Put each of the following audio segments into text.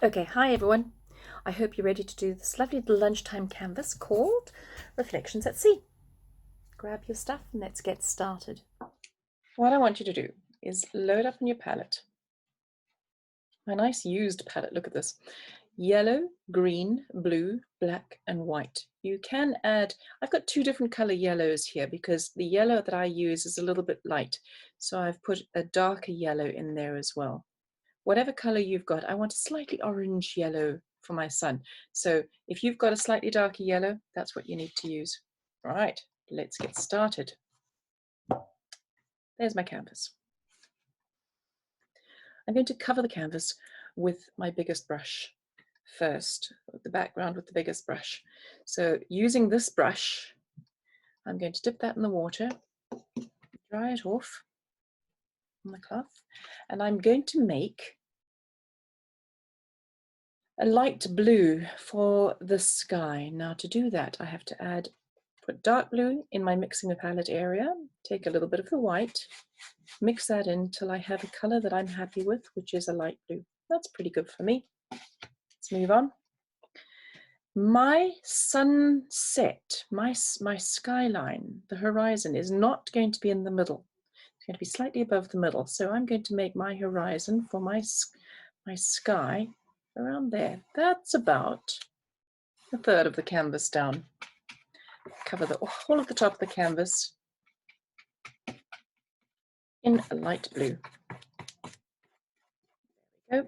Okay, hi everyone. I hope you're ready to do this lovely little lunchtime canvas called Reflections at Sea. Grab your stuff and let's get started. What I want you to do is load up on your palette. My nice used palette, look at this. Yellow, green, blue, black and white. You can add, I've got two different color yellows here because the yellow that I use is a little bit light. So I've put a darker yellow in there as well. Whatever color you've got, I want a slightly orange yellow for my son. So if you've got a slightly darker yellow, that's what you need to use. All right, let's get started. There's my canvas. I'm going to cover the canvas with my biggest brush first, the background with the biggest brush. So using this brush, I'm going to dip that in the water, dry it off on the cloth, and I'm going to make a light blue for the sky. Now to do that, I have to put dark blue in my mixing with palette area, take a little bit of the white, mix that in till I have a color that I'm happy with, which is a light blue. That's pretty good for me. Let's move on. My sunset, my skyline, the horizon is not going to be in the middle. It's going to be slightly above the middle. So I'm going to make my horizon for my sky around there. That's about a third of the canvas down. Cover the whole of the top of the canvas in a light blue. There we go.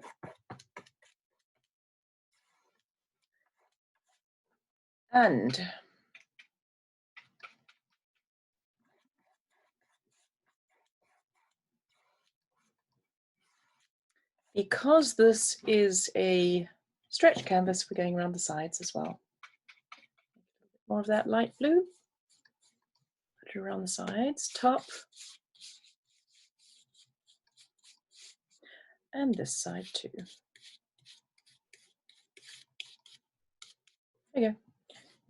And because this is a stretch canvas, we're going around the sides as well. More of that light blue. Put it around the sides, top, and this side too. There you go.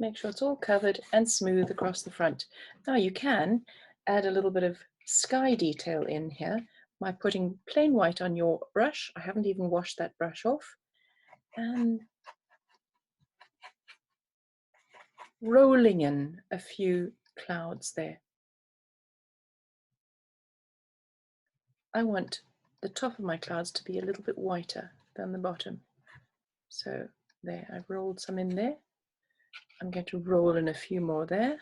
Make sure it's all covered and smooth across the front. Now you can add a little bit of sky detail in here by putting plain white on your brush. I haven't even washed that brush off. And rolling in a few clouds there. I want the top of my clouds to be a little bit whiter than the bottom. So there, I've rolled some in there. I'm going to roll in a few more there.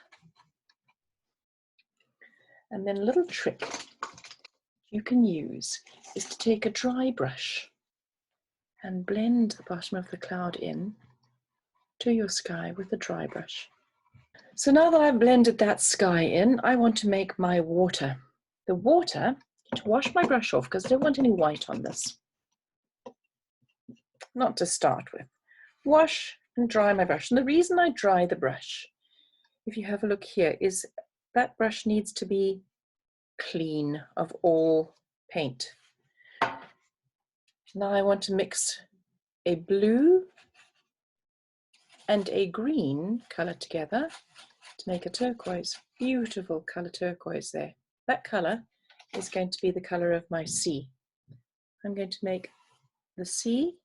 And then a little trick you can use is to take a dry brush and blend the bottom of the cloud in to your sky with a dry brush. So now that I've blended that sky in, I want to make my water. The water, to wash my brush off because I don't want any white on this. Not to start with. Wash and dry my brush. And the reason I dry the brush, if you have a look here, is that brush needs to be clean of all paint. Now I want to mix a blue and a green color together to make a turquoise. Beautiful color turquoise there. That color is going to be the color of my sea. I'm going to make the sea,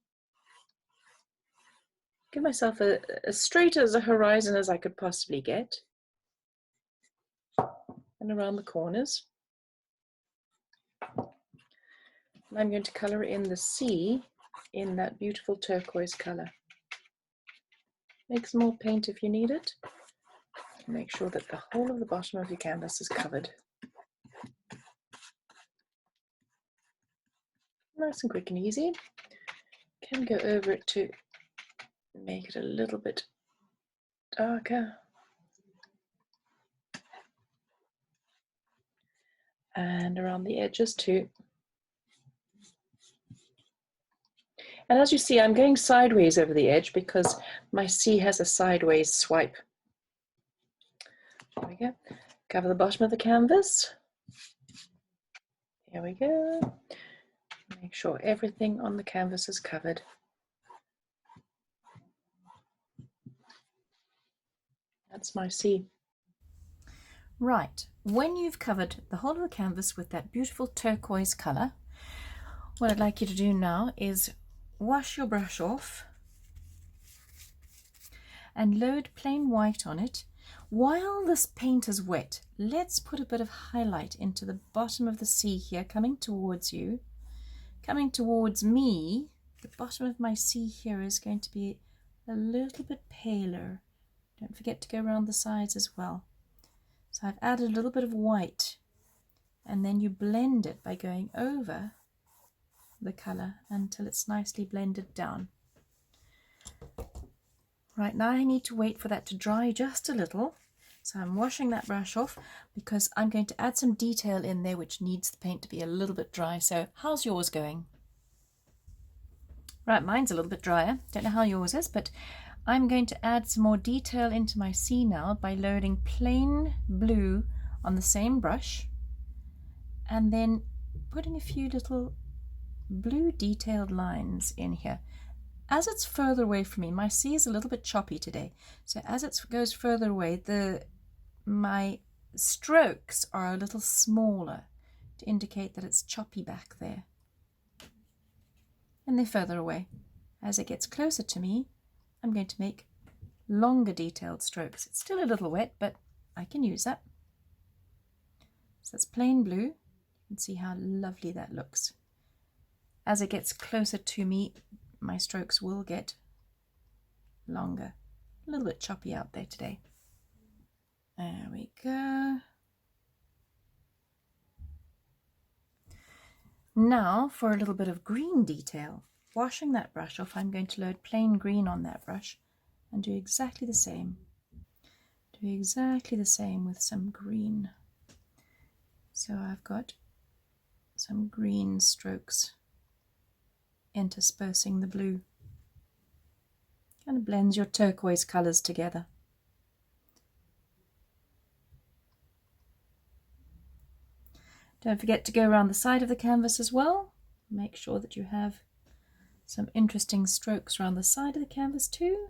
give myself as straight as a horizon as I could possibly get, and around the corners. And I'm going to color in the sea in that beautiful turquoise color. Make some more paint if you need it. Make sure that the whole of the bottom of your canvas is covered. Nice and quick and easy. Can go over it to make it a little bit darker. And around the edges too. And as you see, I'm going sideways over the edge because my sea has a sideways swipe. There we go. Cover the bottom of the canvas. There we go. Make sure everything on the canvas is covered. That's my sea. Right, when you've covered the whole of the canvas with that beautiful turquoise color, what I'd like you to do now is wash your brush off and load plain white on it. While this paint is wet, let's put a bit of highlight into the bottom of the sea here, coming towards you, coming towards me. The bottom of my sea here is going to be a little bit paler. Don't forget to go around the sides as well. So I've added a little bit of white, and then you blend it by going over the color until it's nicely blended down. Right, now I need to wait for that to dry just a little. So I'm washing that brush off because I'm going to add some detail in there which needs the paint to be a little bit dry. So how's yours going? Right, mine's a little bit drier. Don't know how yours is, but I'm going to add some more detail into my sea now by loading plain blue on the same brush and then putting a few little blue detailed lines in here. As it's further away from me, my sea is a little bit choppy today, so as it goes further away, my strokes are a little smaller to indicate that it's choppy back there. And they're further away. As it gets closer to me, I'm going to make longer detailed strokes. It's still a little wet, but I can use that. So that's plain blue. You can see how lovely that looks. As it gets closer to me, my strokes will get longer. A little bit choppy out there today. There we go. Now for a little bit of green detail. Washing that brush off, I'm going to load plain green on that brush and do exactly the same. Do exactly the same with some green. So I've got some green strokes interspersing the blue. Kind of blends your turquoise colours together. Don't forget to go around the side of the canvas as well. Make sure that you have some interesting strokes around the side of the canvas too.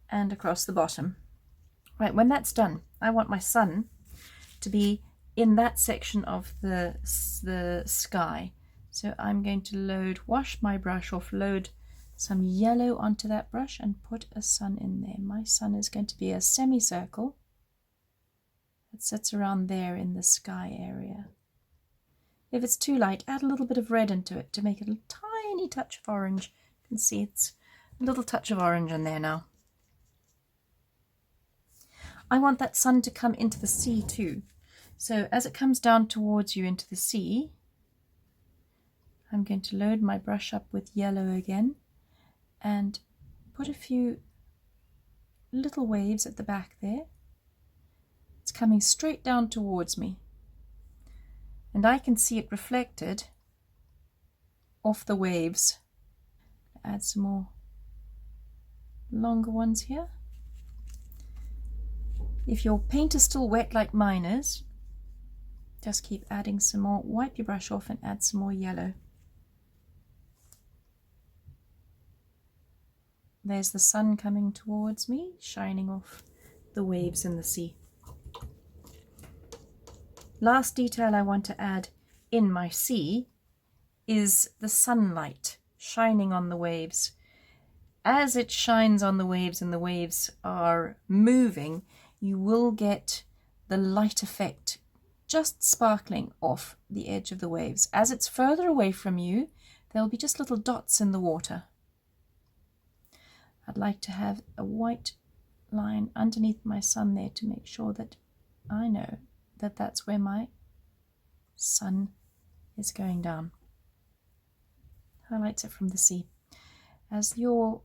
And across the bottom. Right, when that's done, I want my sun to be in that section of the sky. So I'm going to wash my brush off, load some yellow onto that brush and put a sun in there. My sun is going to be a semicircle that sits around there in the sky area. If it's too light, add a little bit of red into it to make it a tiny touch of orange. You can see it's a little touch of orange in there now. I want that sun to come into the sea too. So as it comes down towards you into the sea, I'm going to load my brush up with yellow again and put a few little waves at the back there. It's coming straight down towards me. And I can see it reflected off the waves. Add some more longer ones here. If your paint is still wet like mine is, just keep adding some more. Wipe your brush off and add some more yellow. There's the sun coming towards me, shining off the waves in the sea. Last detail I want to add in my sea is the sunlight shining on the waves. As it shines on the waves and the waves are moving, you will get the light effect just sparkling off the edge of the waves. As it's further away from you, there'll be just little dots in the water. I'd like to have a white line underneath my sun there to make sure that I know that that's where my sun is going down. Highlights it from the sea. As your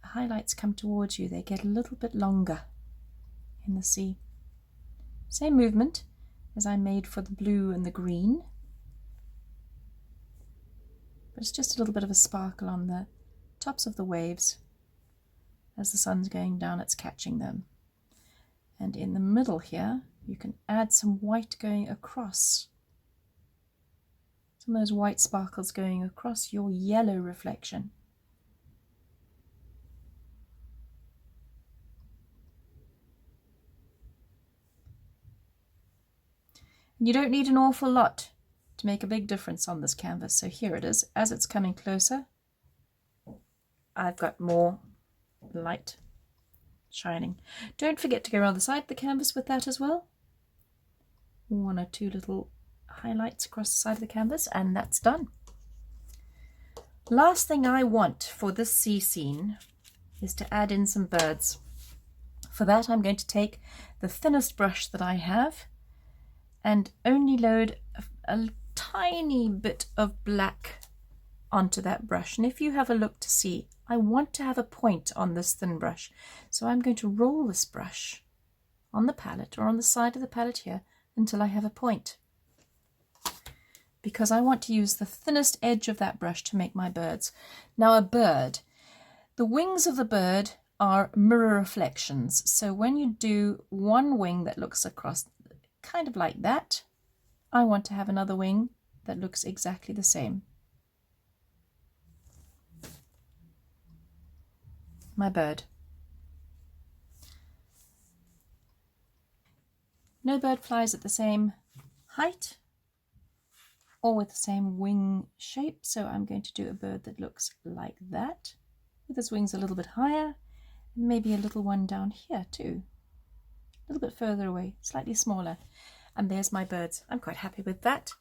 highlights come towards you, they get a little bit longer in the sea. Same movement as I made for the blue and the green, but it's just a little bit of a sparkle on the tops of the waves. As the sun's going down, it's catching them. And in the middle here, you can add some white going across. Some of those white sparkles going across your yellow reflection. And you don't need an awful lot to to make a big difference on this canvas. So here it is. As it's coming closer, I've got more light shining. Don't forget to go around the side of the canvas with that as well. 1 or 2 little highlights across the side of the canvas, and that's done. Last thing I want for this sea scene is to add in some birds. For that, I'm going to take the thinnest brush that I have and only load a tiny bit of black onto that brush. And if you have a look to see, I want to have a point on this thin brush. So I'm going to roll this brush on the palette or on the side of the palette here until I have a point, because I want to use the thinnest edge of that brush to make my birds. Now a bird, the wings of the bird are mirror reflections. So when you do one wing that looks across kind of like that, I want to have another wing that looks exactly the same. My bird. No bird flies at the same height or with the same wing shape, so I'm going to do a bird that looks like that, with its wings a little bit higher, and maybe a little one down here too, a little bit further away, slightly smaller. And there's my birds. I'm quite happy with that.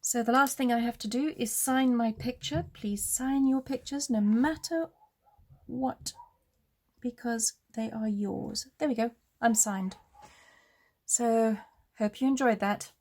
So the last thing I have to do is sign my picture. Please sign your pictures no matter what, because they are yours. There we go, I'm signed. So hope you enjoyed that.